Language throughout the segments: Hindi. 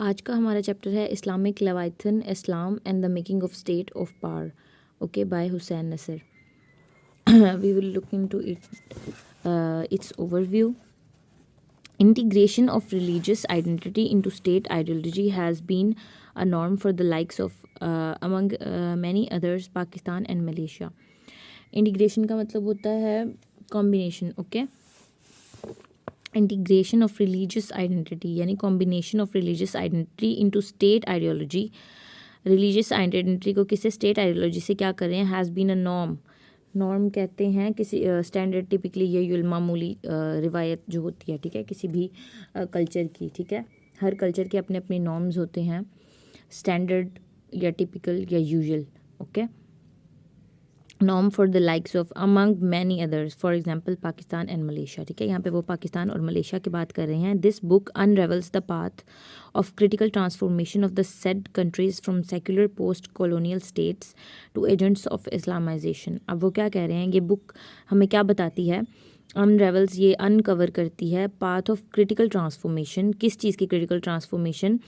आज का हमारा चैप्टर है Islamic leviathan Islam and the making of state of power, okay, by Hussain Nasr. We will look into its overview. Integration of religious identity into state ideology has been a norm for the likes of among many others Pakistan and Malaysia. Integration का मतलब होता है combination, okay. Integration of religious identity यानी combination of religious identity into state ideology. Religious identity को किसी स्टेट आइडियोलॉजी से क्या कर रहे हैं, has been a norm. Norm कहते हैं किसी स्टैंडर्ड, टिपिकली ये मामूली रिवायत जो होती है, ठीक है, किसी भी कल्चर की, ठीक है. हर कल्चर के अपने अपने नॉर्म्स होते हैं, स्टैंडर्ड या टिपिकल या usual, okay. Norm for the likes of among many others, for example Pakistan and Malaysia, ठीक है. यहाँ पे वो पाकिस्तान और मलेशिया की बात कर रहे हैं. This book unravels the path of critical transformation of the said countries from secular post-colonial states to agents of Islamization. अब वो क्या कह रहे हैं, ये बुक हमें क्या बताती है, अनरेवल्स, ये अनकवर करती है पाथ ऑफ क्रिटिकल ट्रांसफॉर्मेशन. किस चीज़ की critical transformation,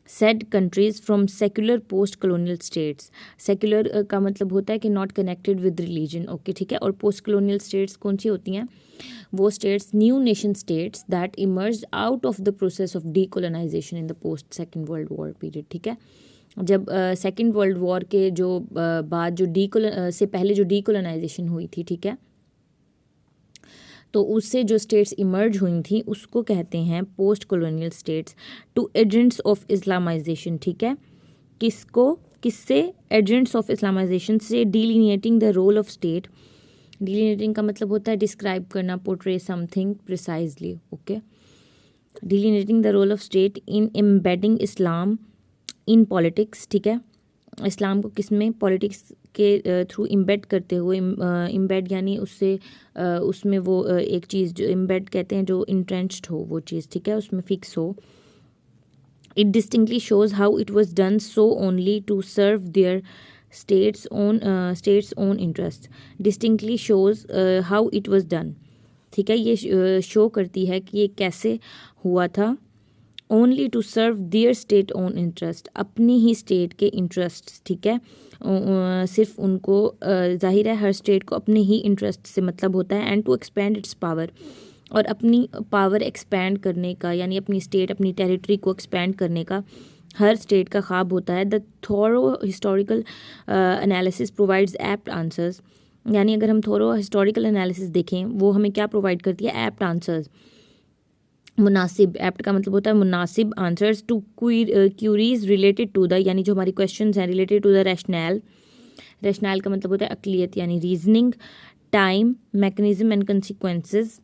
said countries from secular post colonial states. Secular का मतलब होता है कि not connected with religion, okay, ठीक है. और पोस्ट कॉलोनियल स्टेट्स कौन सी होती हैं, वो states new nation states that emerge out of the process of decolonisation in the post second world war period, ठीक है. जब सेकेंड वर्ल्ड वॉर के जो बाद जो से पहले जो डीकोलोनाइजेशन हुई थी, ठीक है, तो उससे जो स्टेट्स इमर्ज हुई थी उसको कहते हैं post colonial states to agents of Islamisation, ठीक है. किसको, किससे, एजेंट्स ऑफ इस्लामाइजेशन से. Delineating the role of state. Delineating का मतलब होता है डिस्क्राइब करना, portray something precisely, okay. Delineating the role of state in embedding Islam in politics, ठीक है. इस्लाम को किस में, पॉलिटिक्स के थ्रू इम्बेड करते हुए. इम्बेड यानी उससे उसमें वो एक चीज़ जो इम्बेड कहते हैं, जो इंट्रेंच्ड हो वो चीज़, ठीक है, उसमें फिक्स हो. It distinctly shows how it was done so only to serve their state's own interest. Distinctly shows how it was done, ठीक है. ये शो करती है कि ये कैसे हुआ था. Only to serve their state own interest, अपनी ही स्टेट के इंटरेस्ट, ठीक है. सिर्फ उनको, जाहिर है हर स्टेट को अपने ही इंटरेस्ट से मतलब होता है. And to expand its power, और अपनी पावर एक्सपैंड करने का, यानी अपनी स्टेट, अपनी टेरिटरी को एक्सपैंड करने का हर स्टेट का ख्वाब होता है. The thorough historical analysis provides apt answers. यानी अगर हम थोरो हिस्टोरिकल एनालिसिस देखें, वो हमें क्या प्रोवाइड करती है, एप्ट आंसर्स, मुनासिब. एप्ट का मतलब होता है मुनासिब answers to queries related to the, यानी जो हमारी क्वेश्चंस हैं related to the rationale. Rationale का मतलब होता है अक्लियत यानी reasoning, time, mechanism and consequences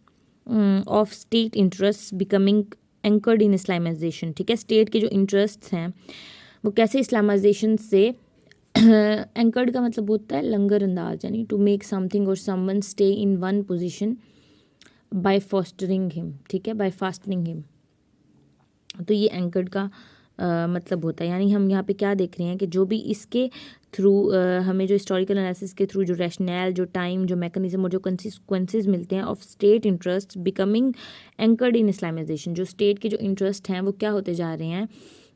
of state interest becoming anchored in Islamisation, ठीक है. स्टेट के जो इंटरेस्ट हैं वो कैसे इस्लामाइजेशन से एंकर्ड का मतलब होता है लंगर अंदाज, यानी टू मेक समथिंग और someone stay in one position by fostering him, ठीक है, बाय फास्टनिंग हिम. तो ये एंकर्ड का मतलब होता है. यानी हम यहाँ पे क्या देख रहे हैं कि जो भी इसके थ्रू हमें जो हिस्टोरिकल एनालिसिस के थ्रू जो रैशनैल, जो टाइम, जो मैकेनिज्म और जो कंसिक्वेंसेस मिलते हैं of state interest becoming anchored in Islamisation. जो स्टेट के जो इंटरेस्ट हैं वो क्या होते जा रहे हैं,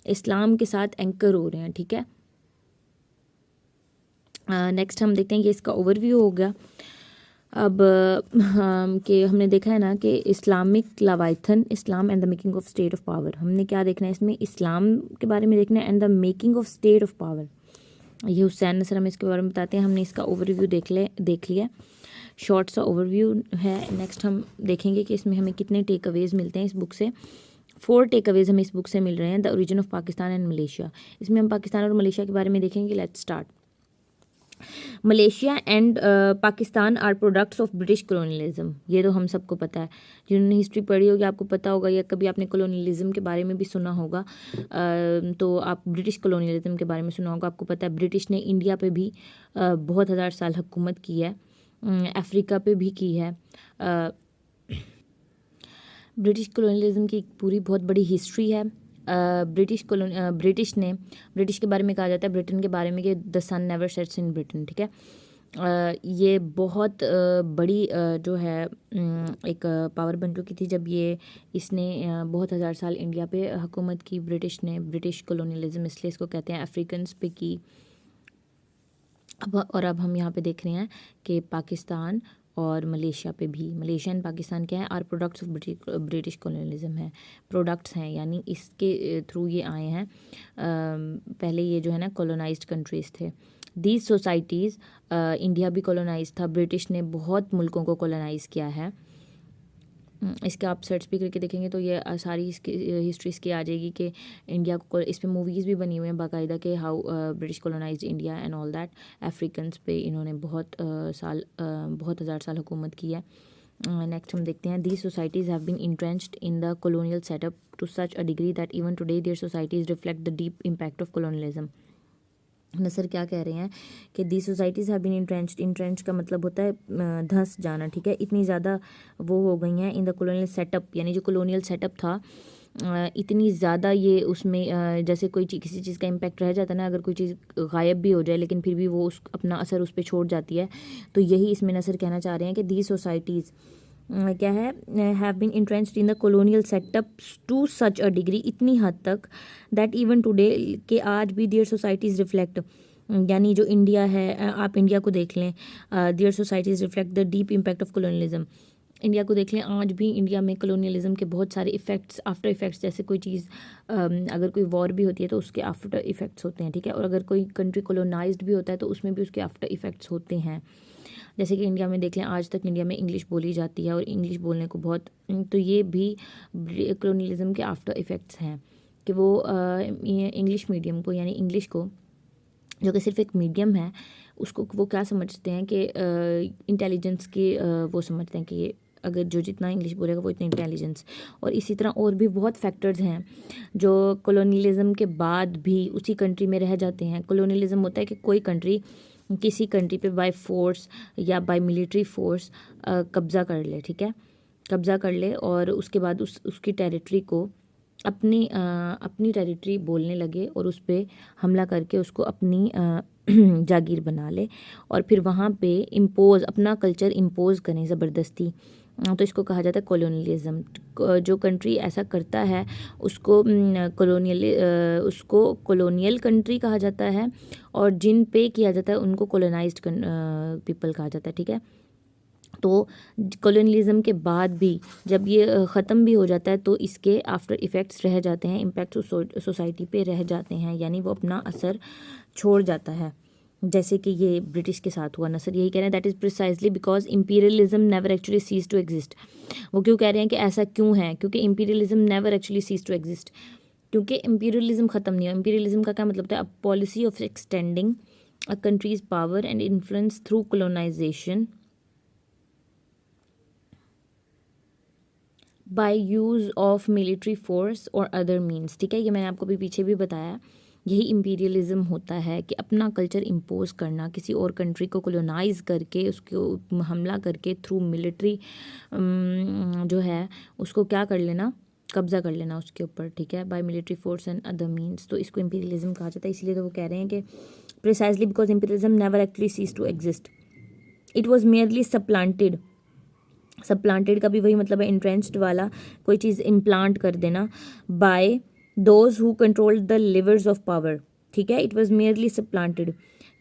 इस्लाम के साथ एंकर हो रहे हैं, ठीक है. नेक्स्ट हम देखते हैं कि इसका ओवरव्यू हो गया. अब कि हमने देखा है ना कि Islamic Leviathan Islam and the making of state of power. हमने क्या देखना है इसमें, इस्लाम के बारे में देखना है and the making of state of power. ये हुसैन नसर हमें इसके बारे में बताते हैं. हमने इसका ओवरव्यू देख लिया, शॉर्ट सा ओवरव्यू है. नेक्स्ट हम देखेंगे कि इसमें हमें कितने टेक अवेज मिलते हैं इस बुक से. 4 टेक अवेज हमें इस बुक से मिल रहे हैं. The origin of Pakistan and Malaysia, इसमें हम पाकिस्तान और मलेशिया के बारे में देखेंगे. Let's start. Malaysia and Pakistan are products of British colonialism. ये तो हम सबको पता है, जिन्होंने हिस्ट्री पढ़ी होगी आपको पता होगा, या कभी आपने कॉलोनियलिज्म के बारे में भी सुना होगा. तो आप ब्रिटिश कॉलोनियलिज्म के बारे में सुना होगा. आपको पता है ब्रिटिश ने इंडिया पे भी बहुत हज़ार साल हुकूमत की है, अफ्रीका पे भी की है. ब्रिटिश कॉलोनियलिज्म की पूरी बहुत बड़ी हिस्ट्री है. ब्रिटिश के बारे में कहा जाता है, ब्रिटेन के बारे में, कि the sun never sets in Britain, ठीक है. ये बहुत बड़ी जो है एक पावर बन चुकी थी जब ये इसने बहुत हज़ार साल इंडिया पे हुकूमत की, ब्रिटिश ने, ब्रिटिश कॉलोनियलिज्म इसलिए इसको कहते हैं, अफ्रीकन्स पे की। अब हम यहाँ पे देख रहे हैं कि पाकिस्तान और मलेशिया पे भी, मलेशिया एंड पाकिस्तान क्या है, are products of British colonialism है, प्रोडक्ट्स हैं, यानी इसके थ्रू ये आए हैं। पहले ये जो है ना कॉलोनाइज्ड कंट्रीज़ थे। दीज सोसाइटीज़, इंडिया भी कॉलोनाइज था, ब्रिटिश ने बहुत मुल्कों को कॉलोनाइज़ किया है। इसके आप सर्च भी करके देखेंगे तो ये सारी इसकी हिस्ट्री इसकी आ जाएगी कि इंडिया को, इस पे मूवीज़ भी बनी हुई हैं बाकायदा के how British colonised India and all that. Africans पे इन्होंने बहुत हज़ार साल हुकूमत की है। नेक्स्ट हम देखते हैं, these societies have been entrenched in the colonial setup to such a degree that even today their societies reflect the deep impact of colonialism. Nasr क्या कह रहे हैं कि the societies have been entrenched, entrench का मतलब होता है धंस जाना, ठीक है, इतनी ज़्यादा वो हो गई हैं इन द कॉलोनियल सेटअप, यानी जो कॉलोनियल सेटअप था इतनी ज़्यादा ये उसमें जैसे कोई किसी चीज़ का इम्पैक्ट रह जाता है ना, अगर कोई चीज़ गायब भी हो जाए लेकिन फिर भी वो उस अपना असर उस पर छोड़ जाती है, तो यही इसमें नसर कहना चाह रहे हैं कि दी सोसाइटीज़ क्या है, have been entrenched in the colonial setup to such a degree, इतनी हद तक दैट इवन टुडे के आज भी देयर सोसाइटीज़ रिफ्लेक्ट, यानी जो इंडिया है, आप इंडिया को देख लें, their societies reflect the deep impact of colonialism. India को देख लें, आज भी इंडिया में कॉलोनियलिज्म के बहुत सारे इफ़ेक्ट्स, आफ्टर इफ़ेक्ट्स, जैसे कोई चीज़ अगर कोई वॉर भी होती है तो उसके आफ्टर इफ़ेक्ट्स होते हैं, ठीक है, और अगर कोई कंट्री कॉलोनाइज्ड भी होता है तो उसमें भी उसके आफ्टर इफ़ेक्ट्स होते हैं। जैसे कि इंडिया में देख लें, आज तक इंडिया में इंग्लिश बोली जाती है और इंग्लिश बोलने को बहुत, तो ये भी कॉलोनियलिज्म के आफ्टर इफ़ेक्ट्स हैं कि वो इंग्लिश मीडियम को, यानी इंग्लिश को जो कि सिर्फ एक मीडियम है, उसको वो क्या समझते हैं कि इंटेलिजेंस के वो समझते हैं कि ये अगर जो जितना इंग्लिश बोलेगा वो इतना इंटेलिजेंस, और इसी तरह और भी बहुत फैक्टर्स हैं जो कॉलोनियलिज्म के बाद भी उसी कंट्री में रह जाते हैं। कॉलोनियलिज्म होता है कि कोई कंट्री किसी कंट्री पे बाय फोर्स या बाय मिलिट्री फोर्स कब्ज़ा कर ले, ठीक है, कब्ज़ा कर ले और उसके बाद उसकी टेरिटरी को अपनी टेरिटरी बोलने लगे और उस पर हमला करके उसको अपनी जागीर बना ले और फिर वहाँ पे इम्पोज अपना कल्चर इम्पोज करें ज़बरदस्ती, तो इसको कहा जाता है कॉलोनियलिज्म। जो कंट्री ऐसा करता है उसको कॉलोनियल कंट्री कहा जाता है, और जिन पे किया जाता है उनको कॉलोनाइज्ड पीपल कहा जाता है, ठीक है। तो कॉलोनियलिज्म के बाद भी जब ये ख़त्म भी हो जाता है तो इसके आफ्टर इफ़ेक्ट्स रह जाते हैं, इम्पैक्ट सोसाइटी पे रह जाते हैं, यानी वो अपना असर छोड़ जाता है, जैसे कि ये ब्रिटिश के साथ हुआ। नसर यही कह रहे हैं, that is precisely because imperialism never actually seize to exist. वो क्यों कह रहे हैं कि ऐसा क्यों है, क्योंकि imperialism never actually seize to exist, क्योंकि इम्पीरियलिज्म ख़त्म नहीं हुआ। इम्पीरियलिज्म का क्या मतलब होता है, a policy of extending a country's power and influence through colonisation by use of military force और अदर मीन्स, ठीक है, ये मैंने आपको भी पीछे भी बताया। यही इम्पीरियलिज्म होता है कि अपना कल्चर इम्पोज करना, किसी और कंट्री को कॉलोनाइज करके उसको हमला करके थ्रू मिलिट्री जो है उसको क्या कर लेना, कब्ज़ा कर लेना उसके ऊपर, ठीक है, by military force and other means, तो इसको इम्पीरियलिज्म कहा जाता है। इसलिए तो वो कह रहे हैं कि precisely because imperialism never actually seize to exist, it was merely supplanted. Supplanted का भी वही मतलब है, इंट्रेंच्ड वाला, कोई चीज़ इम्प्लांट कर देना, by those who control the levers of power, ठीक है, इट वॉज मेयरली सप्लांटेड।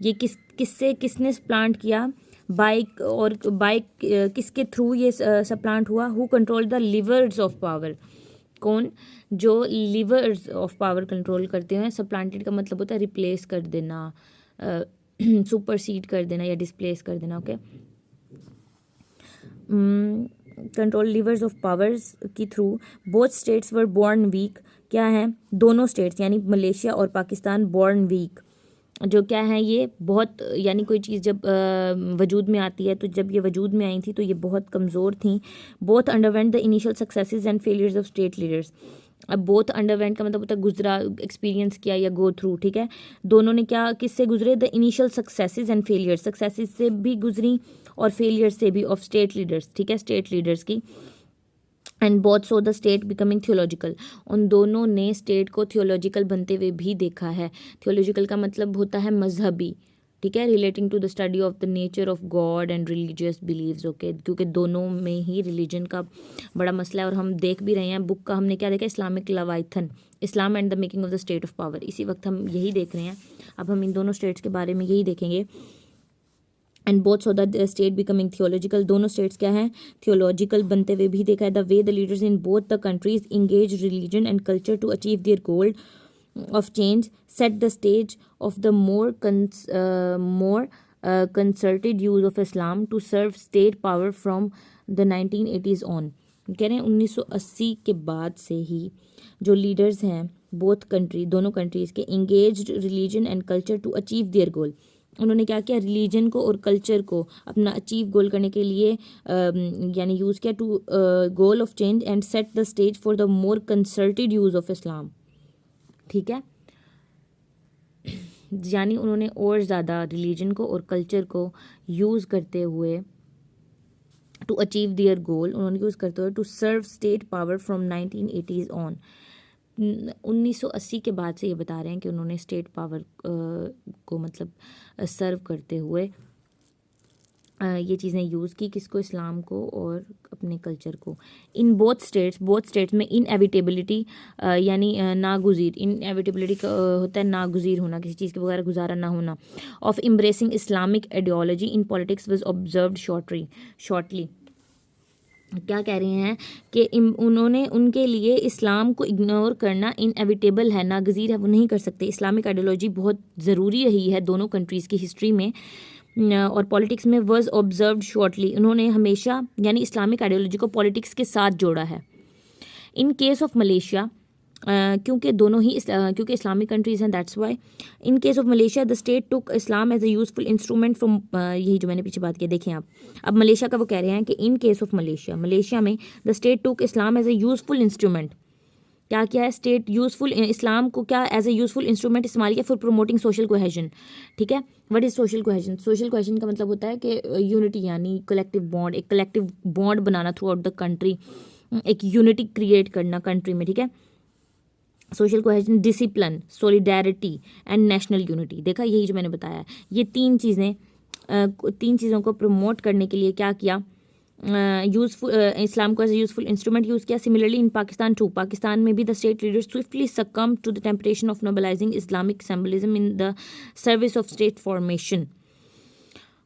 ये किसने सप्लांट किया, बाय, और बाय किसके थ्रू ये सप्लांट हुआ, who control the levers of power, कौन, जो लिवर्स ऑफ पावर कंट्रोल करते हैं। सप्लांटेड का मतलब होता है रिप्लेस कर देना, सुपरसीड कर देना या डिस्प्लेस कर देना, okay. Control levers of powers की through both states were born weak, क्या है, दोनों स्टेट्स यानी मलेशिया और पाकिस्तान बॉर्न वीक, जो क्या है ये बहुत, यानी कोई चीज़ जब वजूद में आती है तो जब ये वजूद में आई थी तो ये बहुत कमज़ोर थी। Both underwent the initial successes and failures of state leaders. अब बोथ अंडरवेंट का मतलब होता है गुजरा, एक्सपीरियंस किया या गो थ्रू, ठीक है। दोनों ने क्या, किससे गुजरे, the initial successes and failures, successes से भी गुजरी और फेलियर से भी, ऑफ स्टेट लीडर्स, ठीक है, स्टेट लीडर्स की। And both so the state becoming theological, उन दोनों ने स्टेट को थियोलॉजिकल बनते हुए भी देखा है। थियोलॉजिकल का मतलब होता है मजहबी, ठीक है, relating to the study of the nature of God and religious beliefs, okay, क्योंकि दोनों में ही रिलीजन का बड़ा मसला है। और हम देख भी रहे हैं बुक का, हमने क्या देखा, Islamic Leviathan, Islam and the making of the state of power, इसी वक्त हम यही देख रहे हैं। अब हम इन दोनों स्टेट्स के बारे में यही देखेंगे। And both so that state becoming theological, दोनों स्टेट्स क्या हैं, थियोलॉजिकल बनते हुए भी देखा है। The way the leaders in both the countries engage religion and culture to achieve their goal of change set the stage of the more concerted use of Islam to serve state power from the 1980s on। कह रहे हैं 1980 के बाद से ही जो लीडर्स हैं दोनों कंट्रीज़ के, engaged religion and culture to achieve their goal, उन्होंने क्या किया, रिलीजन को और कल्चर को अपना अचीव गोल करने के लिए यानी यूज़ किया, to goal of change and set the stage for the more concerted use of Islam. ठीक है, यानी उन्होंने और ज़्यादा रिलीजन को और कल्चर को यूज़ करते हुए टू अचीव दियर गोल, उन्होंने यूज़ करते हुए to serve state power from 1980s on. 1980 के बाद से ये बता रहे हैं कि उन्होंने स्टेट पावर को मतलब सर्व करते हुए ये चीज़ें यूज़ की, किसको, इस्लाम को और अपने कल्चर को। इन बोथ स्टेट्स में इनएविटेबिलिटी यानी नागुज़ीर, इनएविटेबिलिटी का होता है नागुज़ीर होना, किसी चीज़ के बगैर गुजारा ना होना, of embracing Islamic ideology in politics was observed shortly. क्या कह रहे हैं कि उन्होंने, उनके लिए इस्लाम को इग्नोर करना इनएविटेबल है, नागज़ीर है, वो नहीं कर सकते। इस्लामिक आइडियोलॉजी बहुत ज़रूरी रही है दोनों कंट्रीज़ की हिस्ट्री में और पॉलिटिक्स में, वॉज ऑब्जर्व्ड शॉर्टली, उन्होंने हमेशा यानी इस्लामिक आइडियोलॉजी को पॉलिटिक्स के साथ जोड़ा है। इन केस ऑफ मलेशिया, क्योंकि दोनों ही क्योंकि इस्लामिक कंट्रीज़ हैं, that's why. In case of Malaysia the state took Islam as a useful instrument from, यही जो मैंने पीछे बात की, देखें आप। अब मलेशिया का वो कह रहे हैं कि इन केस ऑफ मलेशिया में the state took Islam as a useful instrument, क्या किया है, स्टेट यूजफुल इस्लाम को क्या एज ए यूजफुल इंस्ट्रूमेंट इस्तेमाल किया फॉर प्रोमोटिंग सोशल कोहेजन। ठीक है, what is social cohesion? Social cohesion का मतलब होता है कि यूनिटी यानी कलेक्टिव बॉन्ड, एक collective bond banana through out the country, एक यूनिटी क्रिएट करना कंट्री में। ठीक है, social cohesion, discipline, solidarity and national unity. देखा, यही जो मैंने बताया, ये तीन चीज़ों को प्रमोट करने के लिए क्या किया, यूजफुल इस्लाम को as a useful instrument use किया। Similarly in Pakistan too, Pakistan में भी the state leaders swiftly succumb to the temptation of mobilising Islamic symbolism in the service of state formation.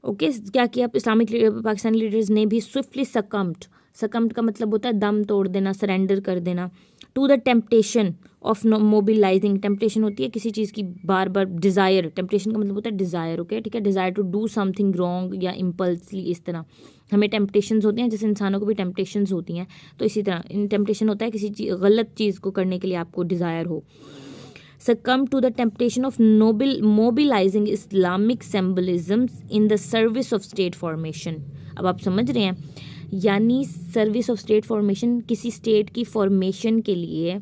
Okay, क्या किया पाकिस्तानी लीडर्स ने भी स्विफ्टली सकम्ड का मतलब होता है दम तोड़ देना, सरेंडर कर देना, to the temptation of mobilising, temptation होती है किसी चीज़ की बार बार, डिज़ायर, टेम्पटेशन का मतलब होता है डिज़ायर। ओके, ठीक है, desire to do something wrong या इम्पल्सली, इस तरह हमें टेम्पटेशंस होती हैं, जैसे इंसानों को भी टेम्पटेशंस होती हैं, तो इसी तरह इन टेम्पटेशन होता है किसी गलत चीज़ को करने के लिए आपको डिज़ायर हो। succumb to the temptation of mobilizing Islamic symbolism in the service of state formation। अब आप समझ रहे हैं, यानी सर्विस ऑफ स्टेट फॉर्मेशन, किसी स्टेट की फॉर्मेशन के लिए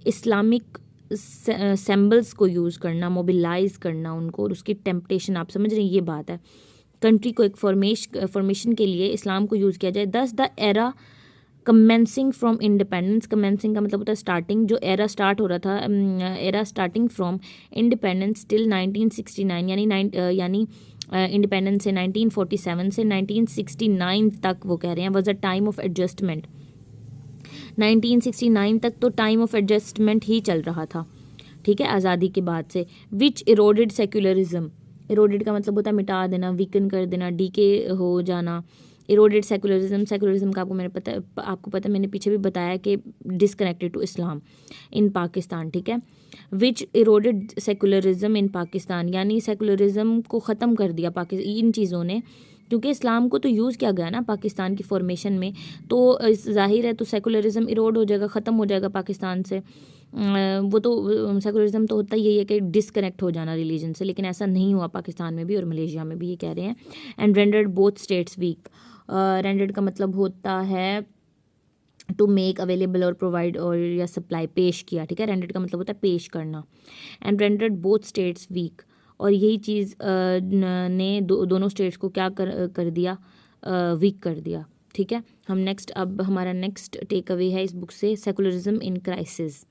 इस्लामिक सिंबल्स को यूज़ करना, मोबिलाइज करना उनको, और उसकी टेम्पटेशन, आप समझ रहे हैं, ये बात है। कंट्री को एक फॉर्मेशन के लिए इस्लाम को यूज़ किया जाए। दस the era commencing from independence, commencing का मतलब होता है स्टार्टिंग, जो एरा स्टार्ट हो रहा था, era starting from independence till 1969, यानी इंडिपेंडेंस से 1947 से 1969 तक, वो कह रहे हैं was a time of adjustment. 1969 तक तो टाइम ऑफ एडजस्टमेंट ही चल रहा था। ठीक है, आज़ादी के बाद से। विच इरोडेड सेक्युलरिज्म, इरोडेड का मतलब होता है मिटा देना, वीकन कर देना, डीके हो जाना। इरोडेड सेकुलरिज्म का आपको पता है, मैंने पीछे भी बताया कि डिसकनेक्टेड टू इस्लाम इन पाकिस्तान। ठीक है, विच इरोडेड सेकुलरिज्म इन पाकिस्तान, यानी सेकुलरिज्म को ख़त्म कर दिया इन चीज़ों ने, क्योंकि इस्लाम को तो यूज़ किया गया ना पाकिस्तान की फॉर्मेशन में, तो जाहिर है तो सेकुलरिज्म इरोड हो जाएगा, ख़त्म हो जाएगा पाकिस्तान से। वो तो सेकुलरिज्म तो होता ही है कि डिसकनेक्ट हो जाना रिलीजन से, लेकिन ऐसा नहीं हुआ पाकिस्तान में भी और मलेशिया में भी, ये कह रहे हैं। And rendered both states weak, rendered का मतलब होता है टू मेक अवेलेबल और प्रोवाइड और या सप्लाई, पेश किया। ठीक है, रेंडर्ड का मतलब होता है पेश करना। And rendered both states weak, और यही चीज़ ने दोनों स्टेट्स को क्या कर दिया, वीक कर दिया। ठीक है, हम नेक्स्ट, अब हमारा नेक्स्ट टेक अवे है इस बुक से, सेकुलरिज्म इन क्राइसिस,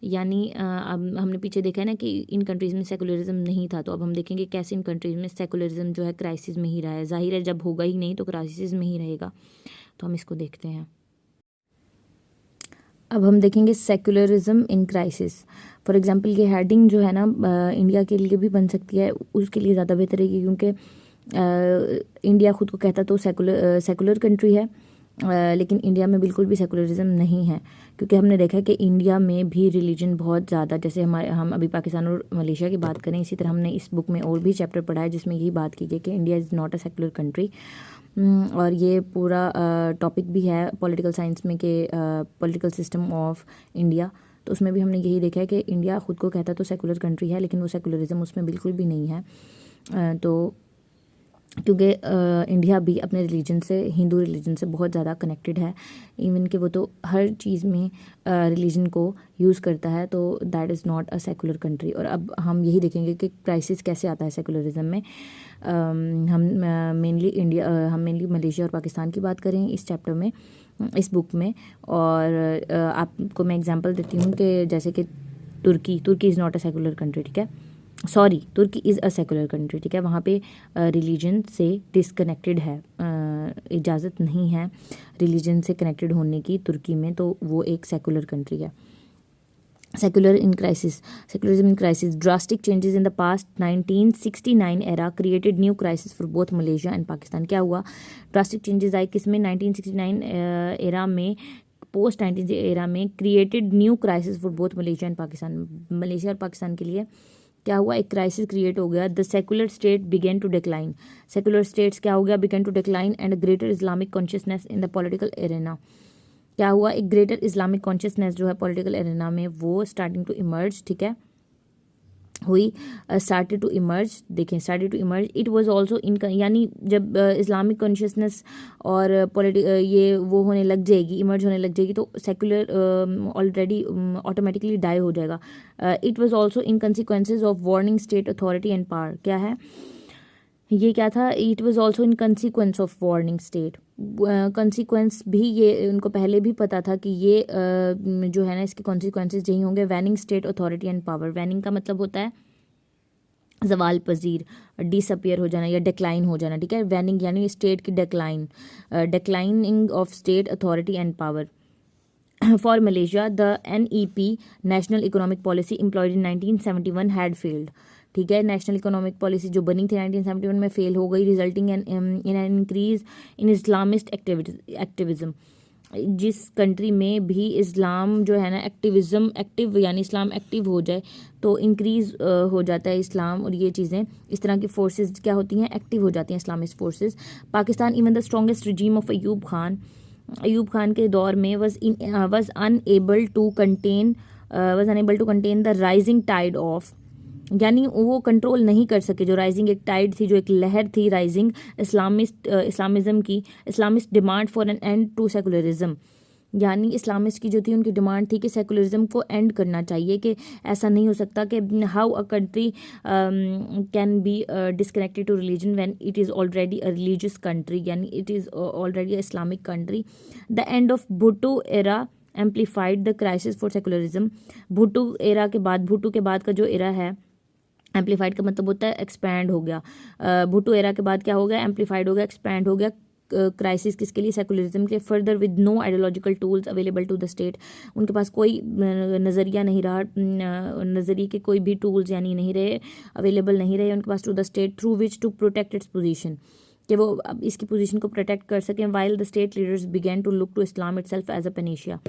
यानी अब हमने पीछे देखा है ना कि इन कंट्रीज़ में सेकुलरिज्म नहीं था, तो अब हम देखेंगे कैसे इन कंट्रीज़ में सेकुलरिज्म जो है क्राइसिस में ही रहा है। ज़ाहिर है जब होगा ही नहीं तो क्राइसिस में ही रहेगा। तो हम इसको देखते हैं। अब हम देखेंगे secularism in crisis. For example ये हेडिंग जो है ना इंडिया के लिए भी बन सकती है, उसके लिए ज़्यादा बेहतर है क्योंकि इंडिया खुद को कहता तो सेकुलर कंट्री है, लेकिन इंडिया में बिल्कुल भी सेकुलरिज्म नहीं है, क्योंकि हमने देखा है कि इंडिया में भी रिलीजन बहुत ज़्यादा, जैसे हम अभी पाकिस्तान और मलेशिया की बात करें, इसी तरह हमने इस बुक में और भी चैप्टर पढ़ा है जिसमें यही बात की गई कि India is not a secular country. और ये पूरा टॉपिक भी है पॉलिटिकल साइंस में कि पॉलिटिकल सिस्टम ऑफ इंडिया, तो उसमें भी हमने यही देखा है कि इंडिया खुद को कहता तो सेकुलर कंट्री है, लेकिन वो सेकुलरिज्म उसमें बिल्कुल भी नहीं है। तो क्योंकि इंडिया भी अपने रिलीजन से, हिंदू रिलीजन से बहुत ज़्यादा कनेक्टेड है, इवन कि वो तो हर चीज़ में रिलीजन को यूज़ करता है, तो that is not a secular country. और अब हम यही देखेंगे कि क्राइसिस कैसे आता है सेकुलरिज्म में। हम मेनली मलेशिया और पाकिस्तान की बात करें इस चैप्टर में, इस बुक में। और आपको मैं एग्जांपल देती हूँ कि जैसे कि Turkey is not a secular country, ठीक है, sorry, Turkey is a secular country, ठीक है, वहाँ पे रिलीजन से डिसकनेक्टेड है, इजाज़त नहीं है रिलीजन से कनेक्टेड होने की तुर्की में, तो वो एक सेकुलर कंट्री है। Secularism in crisis. Drastic changes in the past 1969 era created new crisis for both Malaysia and Pakistan. क्या हुआ? ड्रास्टिक चेंजेस आए किसमें? 1969 एरा में, पोस्ट 19 एरा में created new crisis for both Malaysia and Pakistan. Malaysia और पाकिस्तान के लिए क्या हुआ? एक क्राइसिस क्रिएट हो गया। The secular state began to decline. Secular states क्या हो गया? Began to decline and greater Islamic consciousness in the political arena. क्या हुआ? एक ग्रेटर इस्लामिक कॉन्शियसनेस जो है पॉलिटिकल एरेना में वो स्टार्टिंग टू इमर्ज, ठीक है, हुई। स्टार्टेड टू इमर्ज, देखें, started to emerge. It was also in, यानी जब इस्लामिक कॉन्शियसनेस और ये वो होने लग जाएगी, इमर्ज होने लग जाएगी, तो सेकुलर ऑलरेडी ऑटोमेटिकली डाई हो जाएगा। It was also in consequences of warning state authority and power. क्या है ये? क्या था? It was also in consequence of warning state. Consequence भी ये उनको पहले भी पता था कि ये जो है ना इसके कॉन्सिक्वेंसेज यही होंगे। Waning state authority and power. Waning का मतलब होता है जवाल पजीर, डिसअपियर हो जाना या डिक्लाइन हो जाना, ठीक है। वैनिंग यानी स्टेट की decline, declining of state authority and power. For Malaysia the NEP national economic policy employed in 1971 had failed, ठीक है। नेशनल इकोनॉमिक पॉलिसी जो बनी थी 1971 में फेल हो गई, resulting in an increase in Islamist activism. जिस कंट्री में भी इस्लाम जो है ना एक्टिव यानी इस्लाम एक्टिव हो जाए तो इंक्रीज़ हो जाता है इस्लाम, और ये चीज़ें इस तरह की फोर्सेस क्या होती हैं? एक्टिव हो जाती हैं Islamist forces. Pakistan even the strongest regime of Ayub Khan के दौर में was unable to contain the rising tide of, यानी वो कंट्रोल नहीं कर सके जो राइजिंग एक टाइड थी, जो एक लहर थी राइजिंग इस्लामिज्म की, Islamist demand for an end to secularism. यानी इस्लामिस्ट की जो थी उनकी डिमांड थी कि सेकुलरिज्म को एंड करना चाहिए, कि ऐसा नहीं हो सकता कि how a country can be disconnected to religion when it is already a religious country, यानी it is already a Islamic country. The end of Bhutto era amplified the crisis for secularism. Bhutto के बाद का जो एरा है, एम्पलीफाइड का मतलब होता है एक्सपैंड हो गया। भुट्टो एरा के बाद क्या हो गया? एम्पलीफाइड हो गया, एक्सपैंड हो गया। क्राइसिस किसके लिए? सेकुलरिज्म के। Further with no ideological tools available to the state, उनके पास कोई नज़रिया नहीं रहा, नज़रिए के कोई भी टूल्स यानी नहीं रहे, अवेलेबल नहीं रहे उनके पास to the state through which to protect its position, कि वो अब इसकी पोजीशन को प्रोटेक्ट कर सकें। While the state leaders began to look to Islam itself as a panacea.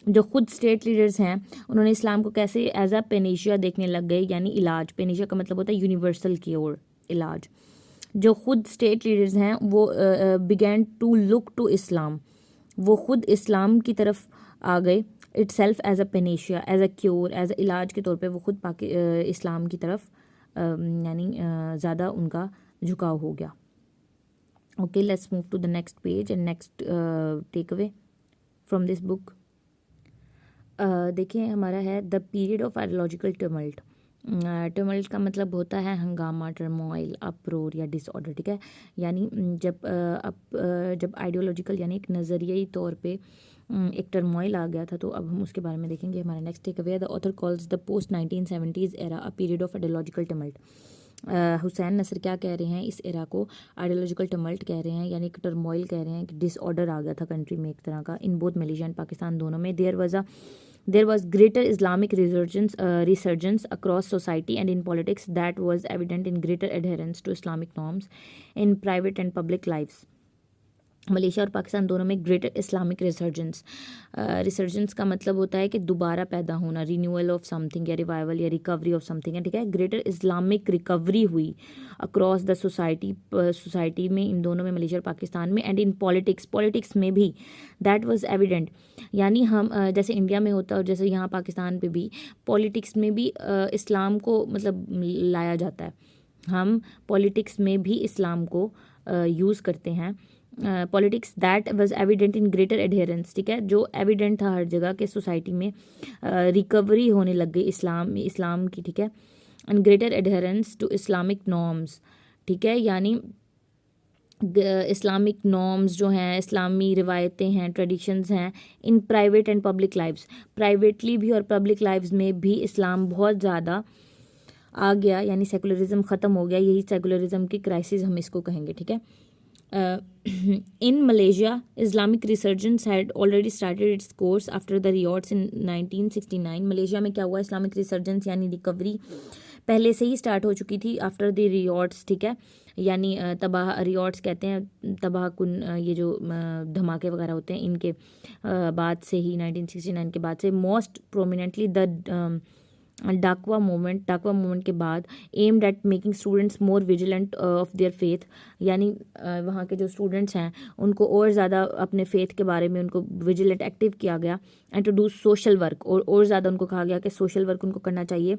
जो खुद स्टेट लीडर्स हैं उन्होंने इस्लाम को कैसे एज अ पेनेशिया देखने लग गए, यानी इलाज। पेनेशिया का मतलब होता है यूनिवर्सल क्योर, इलाज। जो खुद स्टेट लीडर्स हैं वो began to look to Islam, वो खुद इस्लाम की तरफ आ गए, itself as a panacea, as a cure, as a इलाज के तौर पे वो खुद इस्लाम की तरफ यानी ज़्यादा उनका झुकाव हो गया। Okay, let's move to the next page and next take away from this book. देखिए हमारा है the period of ideological tumult. Tumult का मतलब होता है हंगामा, टर्मोइल, अप्रोर या डिसऑर्डर, ठीक है। यानी जब आइडियोलॉजिकल यानी एक नज़रियाई तौर पे एक टर्मोइल आ गया था, तो अब हम उसके बारे में देखेंगे। हमारा next take away, the author calls the post 1970s era a period of ideological tumult. Hossein Nasr क्या कह रहे हैं, इस एरा को आइडियोलॉजिकल टमल्ट कह रहे हैं, यानी कि टर्मोइल कह रहे हैं, कि डिसऑर्डर आ गया था कंट्री में एक तरह का, in both Malaysia and Pakistan दोनों में। There was greater Islamic resurgence across society and in politics that was evident in greater adherence to Islamic norms in private and public lives. Malaysia और पाकिस्तान दोनों में ग्रेटर इस्लामिक रिसर्जेंस का मतलब होता है कि दोबारा पैदा होना, रिन्यूअल ऑफ समथिंग या रिवाइवल या रिकवरी ऑफ समथिंग है, ठीक है। ग्रेटर इस्लामिक रिकवरी हुई अक्रॉस द सोसाइटी में, इन दोनों में, मलेशिया और पाकिस्तान में, एंड इन पॉलिटिक्स में भी दैट वाज एविडेंट। यानी हम जैसे इंडिया में होता है और जैसे यहाँ पाकिस्तान पे भी पॉलिटिक्स में भी इस्लाम को मतलब लाया जाता है, हम पॉलिटिक्स में भी इस्लाम को यूज़ करते हैं। Politics that was evident in greater adherence, ठीक है, जो एविडेंट था हर जगह के सोसाइटी में रिकवरी होने लग गई इस्लाम की, ठीक है, and greater adherence to Islamic norms, ठीक है, यानी इस्लामिक नॉर्म्स जो हैं, इस्लामी रिवायतें हैं, ट्रेडिशंस हैं, in private and public lives, privately भी और पब्लिक लाइव्स में भी इस्लाम बहुत ज़्यादा आ गया, यानी सेकुलरिज्म ख़त्म हो गया। यही सेकुलरिज्म की क्राइसिस हम इसको कहेंगे, ठीक है। In Malaysia, Islamic resurgence had already started its course after the riots in 1969. Malaysia में क्या हुआ, इस्लामिक रिसर्जेंस यानी रिकवरी पहले से ही स्टार्ट हो चुकी थी आफ्टर द रियॉट्स, ठीक है, यानी तबाह, रियॉट्स कहते हैं तबाह कुन, ये जो धमाके वगैरह होते हैं इनके बाद से ही, 1969 के बाद से, मोस्ट प्रोमिनेंटली द डाकवा मूवमेंट के बाद, aimed at making students more vigilant of their faith, यानी वहाँ के जो स्टूडेंट्स हैं उनको और ज़्यादा अपने फेथ के बारे में उनको विजिलेंट एक्टिव किया गया, and to do social work, और ज़्यादा उनको कहा गया कि सोशल वर्क उनको करना चाहिए।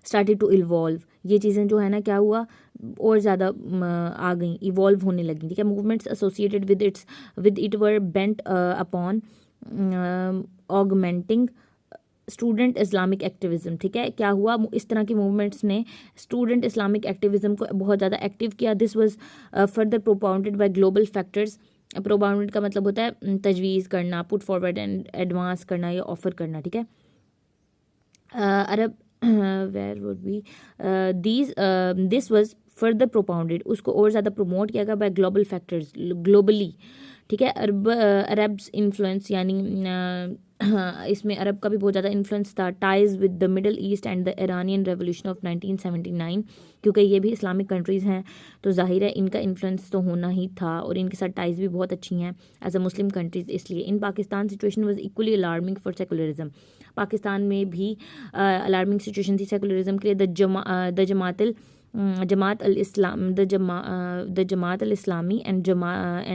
स्टार्टेड टू इवॉल्व, ये चीज़ें जो है ना क्या हुआ, और ज़्यादा आ गई, इवॉल्व होने लगी, ठीक है। Movements associated with it were bent upon augmenting student Islamic activism, ठीक है, क्या हुआ, इस तरह की मूवमेंट्स ने स्टूडेंट इस्लामिक एक्टिविज्म को बहुत ज़्यादा एक्टिव किया। This was further propounded bye global factors. Propounded का मतलब होता है तजवीज़ करना, पुट फॉरवर्ड एंड एडवांस करना या ऑफर करना, ठीक है। Arab where would be this was further propounded, उसको और ज़्यादा प्रमोट किया गया बाय ग्लोबल फैक्टर्स, ग्लोबली, ठीक है। अरब्स इन्फ्लुएंस, यानी इसमें अरब का भी बहुत ज़्यादा इन्फ्लुएंस था। Ties with the middle east and the Iranian revolution of 1979, क्योंकि ये भी इस्लामिक कंट्रीज़ हैं तो जाहिर है इनका इन्फ्लुएंस तो होना ही था, और इनके साथ टाइज भी बहुत अच्छी हैं एज अ मुस्लिम कंट्रीज़। इसलिए in Pakistan situation was equally alarming for secularism, Pakistan में भी अलार्मिंग सिचुएशन थी सेकुलरिज्म के लिए। Jamaat al Islami and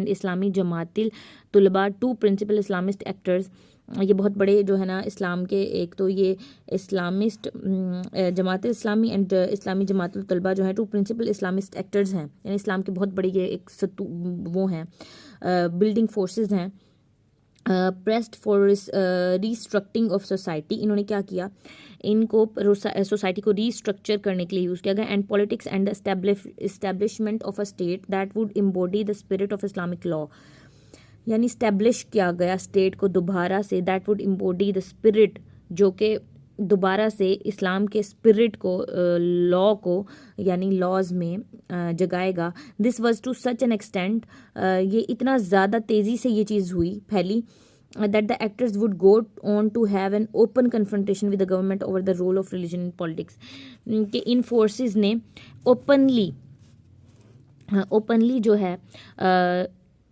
Islami Jamiatul Tulaba, two principal Islamist actors, ये बहुत बड़े जो है ना इस्लाम के, एक तो ये इस्लामिस्ट जमात इस्लामी एंड इस्लामी जमात तलबा जो है टू प्रिंसिपल इस्लामिस्ट एक्टर्स हैं, यानी इस्लाम के बहुत बड़े ये एक वो हैं, बिल्डिंग फोर्सेस हैं। प्रेस्ड फॉर रीस्ट्रक्टिंग ऑफ सोसाइटी, इन्होंने क्या किया, इनको सोसाइटी को रीस्ट्रक्चर करने के लिए यूज़ किया गया। And politics and establishment of a state that would embody the spirit of Islamic law, यानी स्टैब्लिश किया गया स्टेट को दोबारा से, that would embody the spirit, जो कि दोबारा से इस्लाम के स्पिरिट को, लॉ को, यानी लॉज में जगाएगा। This was to such an extent, ये इतना ज़्यादा तेज़ी से ये चीज़ हुई, फैली, that the actors would go on to have an open confrontation with the government over the role of religion in politics, कि इन फोर्सेस ने ओपनली जो है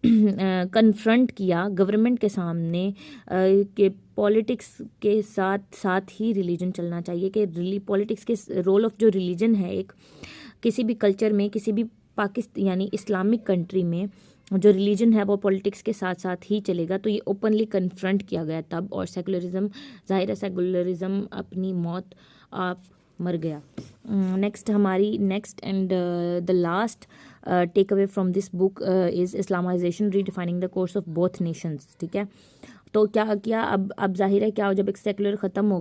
कन्फ्रंट किया गवर्नमेंट के सामने कि पॉलिटिक्स के साथ साथ ही रिलीजन चलना चाहिए, कि पॉलिटिक्स के रोल ऑफ जो रिलीजन है एक किसी भी कल्चर में, किसी भी पाकिस्तान यानी इस्लामिक कंट्री में जो रिलीजन है वो पॉलिटिक्स के साथ साथ ही चलेगा, तो ये ओपनली कन्फ्रंट किया गया तब। और सेकुलरिज्म, जाहिर है सेकुलरिज्म अपनी मौत आप मर गया। Next and the last take away from this book is Islamisation redefining the course of both nations, ठीक है। तो क्या किया, अब जाहिर है क्या हो, जब एक सेकुलरिज्म ख़त्म हो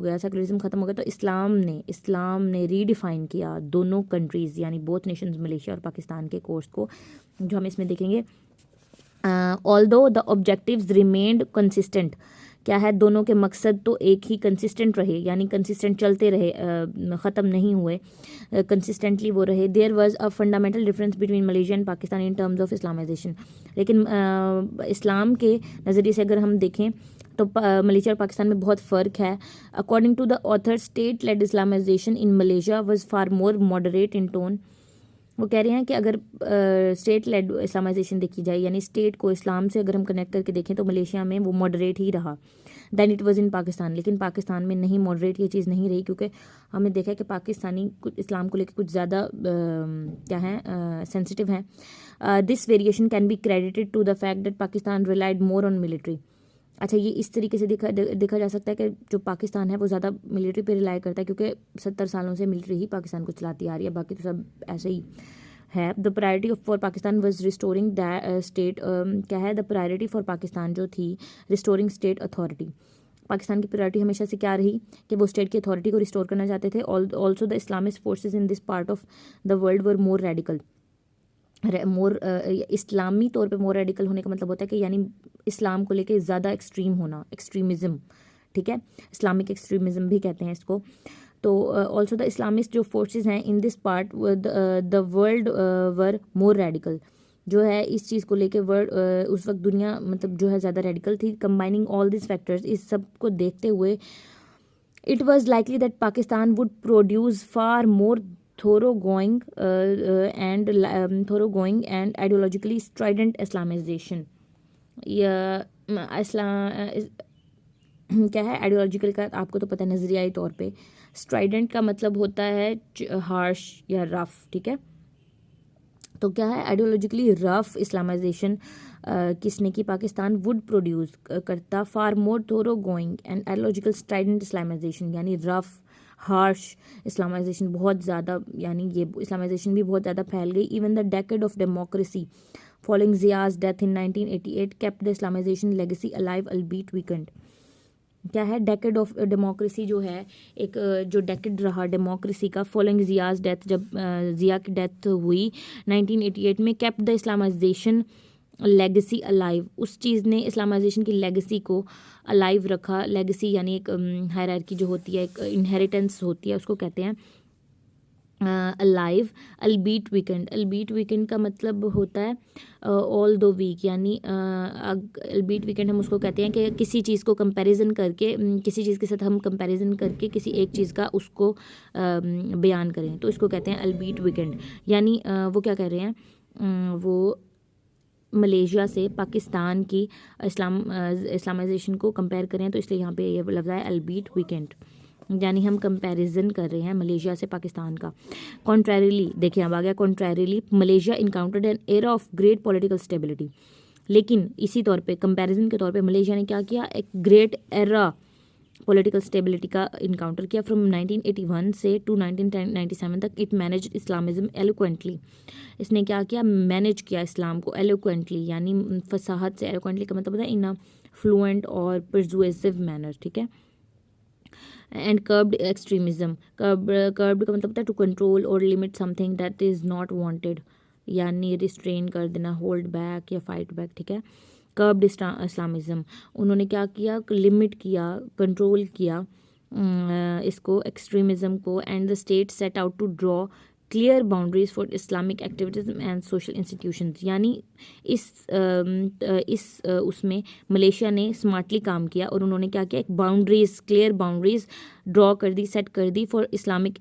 गया तो इस्लाम ने रीडिफाइन किया दोनों कंट्रीज़ यानी बोथ नेशंस, मलेशिया और पाकिस्तान के कोर्स को, जो हम इसमें देखेंगे। Although the objectives remained consistent, क्या है, दोनों के मकसद तो एक ही कंसिस्टेंट रहे, यानी कंसिस्टेंट चलते रहे, ख़त्म नहीं हुए, कंसिस्टेंटली वो रहे. There was a fundamental difference between Malaysia and Pakistan in terms of Islamisation. लेकिन इस्लाम के नज़रिए से अगर हम देखें तो मलेशिया और पाकिस्तान में बहुत फ़र्क है. According to the author, state led Islamisation in Malaysia was far more moderate in tone. वो कह रहे हैं कि अगर स्टेट लेड इस्लामाइजेशन देखी जाए, यानी स्टेट को इस्लाम से अगर हम कनेक्ट करके देखें तो मलेशिया में वो मॉडरेट ही रहा than it was in Pakistan. लेकिन पाकिस्तान में नहीं, मॉडरेट ये चीज़ नहीं रही, क्योंकि हमने देखा है कि पाकिस्तानी कुछ इस्लाम को लेकर कुछ ज़्यादा क्या है, सेंसिटिव हैं. This variation can be credited to the fact that Pakistan relied more on military. अच्छा, ये इस तरीके से देखा जा सकता है कि जो पाकिस्तान है वो ज़्यादा मिलिट्री पे रिलाई करता है, क्योंकि 70 सालों से मिलिट्री ही पाकिस्तान को चलाती आ रही है, बाकी तो सब ऐसे ही है. The priority of for Pakistan was restoring that state, क्या है, द प्रायोरिटी फॉर पाकिस्तान जो थी रिस्टोरिंग स्टेट अथॉरिटी. पाकिस्तान की प्रायोरिटी हमेशा से क्या रही कि वो स्टेट की अथॉरिटी को रिस्टोर करना चाहते थे. Also the Islamist forces in this part of the world were more radical. इस्लामी तौर पे मोर रेडिकल होने का मतलब होता है कि यानी इस्लाम को लेके ज़्यादा एक्सट्रीम होना, एक्सट्रीमिज़म, ठीक है, इस्लामिक एक्सट्रीमिज़म भी कहते हैं इसको. तो ऑल्सो द इस्लामिस्ट जो फोर्सेस हैं इन this part the world were more radical, जो है इस चीज़ को लेके वर्ल्ड उस वक्त दुनिया मतलब जो है ज़्यादा रेडिकल थी. कंबाइनिंग ऑल दिस फैक्टर्स, इस सब को देखते हुए it was likely that Pakistan would produce far more thoroughgoing and ideologically strident Islamization. या क्या है आइडियोलॉजिकल का आपको तो पता है, नज़रियाई तौर पे. स्ट्राइडेंट का मतलब होता है हार्श या रफ, ठीक है. तो क्या है, आइडियोलॉजिकली रफ इस्लामाइजेशन किसने की, पाकिस्तान वुड प्रोड्यूस करता far more thoroughgoing and ideological strident Islamisation, यानी रफ हार्श इस्लामाइजेशन बहुत ज़्यादा, यानी ये इस्लामाइजेशन भी बहुत ज़्यादा फैल गई. Even the decade of democracy following Zia's death in 1988 kept the Islamisation legacy alive albeit weakened. क्या है, डेकेड ऑफ डेमोक्रेसी जो है, एक जो डेकेड रहा डेमोक्रेसी का फॉलोइंग ज़ियाज़ डेथ, जब ज़िया की डेथ हुई 1988 में, kept the Islamisation legacy alive, उस चीज़ ने इस्लामाइजेशन की लेगेसी को अलाइव रखा. लेगेसी यानी एक हायरार्की जो होती है, एक इनहेरिटेंस होती है, उसको कहते हैं अलाइव. अल्बीट वीकेंड, अल्बीट वीकेंड का मतलब होता है ऑल दो वीक, यानी अल्बीट वीकेंड हम उसको कहते हैं कि किसी चीज़ को कंपैरिजन करके, किसी चीज़ के साथ हम कंपैरिजन करके किसी एक चीज़ का उसको बयान करें, तो इसको कहते हैं अल्बीट वीकेंड. यानी वो क्या कह रहे हैं, वो मलेशिया से पाकिस्तान की इस्लामाइजेशन को कंपेयर करें, तो इसलिए यहाँ पे ये लफ्ज़ है अल्बीट वीकेंड, यानी हम कंपैरिजन कर रहे हैं मलेशिया से पाकिस्तान का. कॉन्ट्रेरिली, देखिए अब आ गया contrarily, Malaysia encountered an era of great political stability. लेकिन इसी तौर पे कंपैरिजन के तौर पे मलेशिया ने क्या किया, एक ग्रेट एरा पॉलिटिकल स्टेबिलिटी का इनकाउंटर किया. फ्रॉम 1981 से टू 1997 तक इट मैनेज इस्लामिज्म एलोक्वेंटली. इसने क्या किया, मैनेज किया इस्लाम को एलोक्वेंटली, यानी फसाहत से. एलोक्वेंटली का मतलब होता है इन अ फ्लुएंट और परसुएसिव मैनर, ठीक है. एंड कर्ब्ड एक्सट्रीमिज्म, कर्ब्ड का मतलब होता है टू कंट्रोल और limit something that is not wanted, यानी रिस्ट्रेन कर देना, होल्ड बैक या फाइट बैक, ठीक है. कर्ब्ड इस्लामिज्म, उन्होंने क्या किया, लिमिट किया, कंट्रोल किया इसको एक्सट्रीमिज्म को. And the state set out to draw clear boundaries for Islamic activities and social institutions. यानी इस उसमें मलेशिया ने स्मार्टली काम किया और उन्होंने क्या किया, एक बाउंड्रीज, क्लियर बाउंड्रीज ड्रॉ कर दी, सेट कर दी फॉर इस्लामिक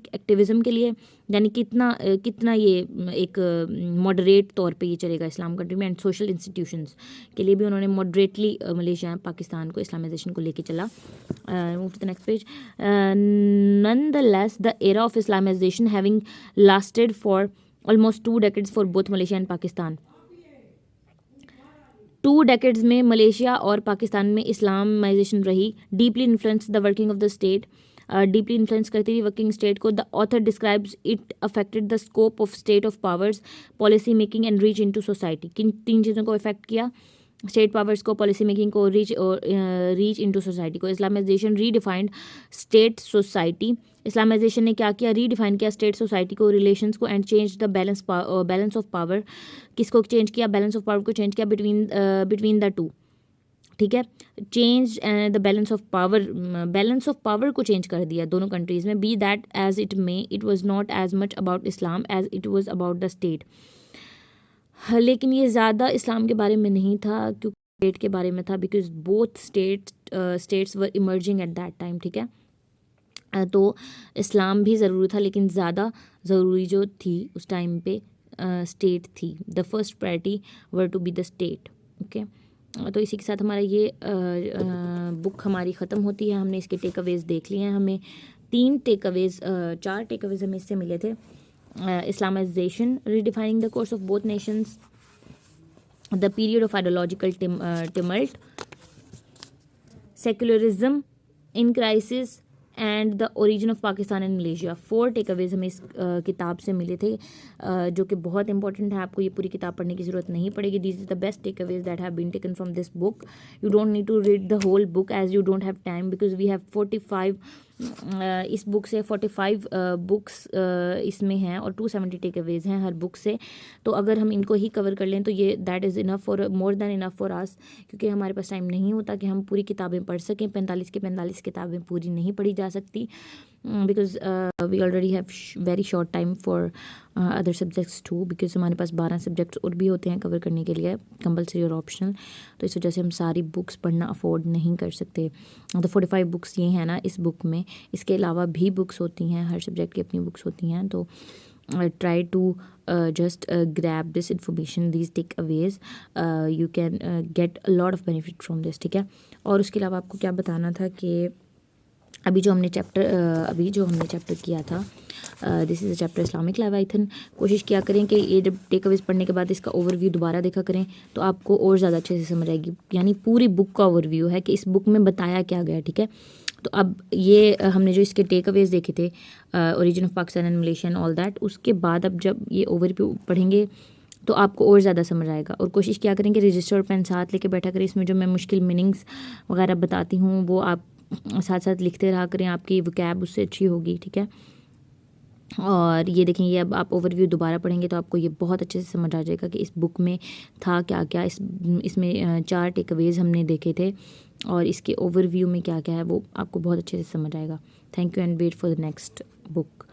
एक्टिविज़म के लिए. यानी कितना ये एक मॉडरेट तौर पे ये चलेगा इस्लाम कंट्री में. एंड सोशल इंस्टीट्यूशंस के लिए भी उन्होंने मॉडरेटली मलेशिया पाकिस्तान को इस्लामाइजेशन को लेके चला. Move to the next page. Nonetheless, the era of Islamization having lasted for almost 2 decades for both Malaysia and Pakistan. 2 decades में मलेशिया और पाकिस्तान में इस्लामाइजेशन रही. Deeply influence the working of the state, deeply influence करती हुई वर्किंग स्टेट को. The author describes it affected the scope of state of powers, policy making and reach into society. किन 3 चीज़ों को इफेक्ट किया, स्टेट पावर्स को, पॉलिसी मेकिंग को, रीच इनटू सोसाइटी को। Islamisation redefined state society, Islamisation ने क्या किया, रीडिफाइन किया स्टेट सोसाइटी को, रिलेशंस को, and change the balance of power. किसको चेंज किया, बैलेंस ऑफ पावर को चेंज किया बिटवीन द टू, ठीक है। Change the balance of power को चेंज कर दिया दोनों कंट्रीज़ में। Be that as it may, it was not as much about Islam as it was about the state. लेकिन ये ज़्यादा इस्लाम के बारे में नहीं था क्योंकि स्टेट के बारे में था, because both states were emerging at that time, ठीक है। तो इस्लाम भी ज़रूरी था, लेकिन ज़्यादा ज़रूरी जो थी उस टाइम पे स्टेट थी। The first priority were to be the state, okay. तो इसी के साथ हमारा ये बुक हमारी ख़त्म होती है। हमने इसके टेक अवेज़ देख लिए हैं। हमें 4 टेक अवेज़ हमें इससे मिले थे। Islamisation, redefining the course of both nations, the period of ideological tumult, secularism in crisis, and the origin of Pakistan and Malaysia. 4 takeaways हमें इस किताब से मिले थे, जो कि बहुत इंपॉर्टेंट है। आपको ये पूरी किताब पढ़ने की ज़रूरत नहीं पड़ेगी। This is the best take aways that have been taken from this book. You don't need to read the whole book as you don't have time, because we have 45 इस बुक से 45 बुक्स इसमें हैं और 270 टेक अवेज हैं हर बुक से। तो अगर हम इनको ही कवर कर लें तो ये that is enough for, more than enough for us, क्योंकि हमारे पास टाइम नहीं होता कि हम पूरी किताबें पढ़ सकें। 45 की 45 किताबें पूरी नहीं पढ़ी जा सकती, because we already have very short time for other subjects too, बिकॉज हमारे पास 12 सब्जेक्ट्स और भी होते हैं कवर करने के लिए, कंपलसरी और ऑप्शनल। तो इस वजह से हम सारी बुक्स पढ़ना अफोर्ड नहीं कर सकते। तो 45 बुक्स ये हैं ना इस बुक में, इसके अलावा भी बुक्स होती हैं, हर सब्जेक्ट की अपनी बुक्स होती हैं। तो try to just grab this information, these takeaways, you can get a lot of benefit from this, ठीक है। और उसके अलावा आपको क्या बताना था कि अभी जो हमने चैप्टर किया था, this is a chapter Islamic Leviathan. कोशिश किया करें कि ये जब टेक अवेज पढ़ने के बाद इसका ओवरव्यू दोबारा देखा करें तो आपको और ज़्यादा अच्छे से समझ आएगी। यानी पूरी बुक का ओवरव्यू है कि इस बुक में बताया क्या गया, ठीक है। तो अब ये हमने जो इसके टेक अवेज देखे थे, origin of Pakistan and Malaysia and all that, उसके बाद अब जब ये ओवरव्यू पढ़ेंगे तो आपको और ज़्यादा समझ आएगा। और कोशिश क्या करें कि रजिस्टर और पेन साथ लेके बैठा करें। इसमें जो मैं मुश्किल मीनिंग्स वगैरह बताती हूँ वो आप साथ साथ लिखते रहा करें, आपकी वोकैब उससे अच्छी होगी, ठीक है। और ये देखें, ये अब आप ओवरव्यू दोबारा पढ़ेंगे तो आपको ये बहुत अच्छे से समझ आ जाएगा कि इस बुक में था क्या क्या। इसमें 4 टेक अवेज हमने देखे थे और इसके ओवरव्यू में क्या क्या है वो आपको बहुत अच्छे से समझ आएगा। Thank you and wait for the next book.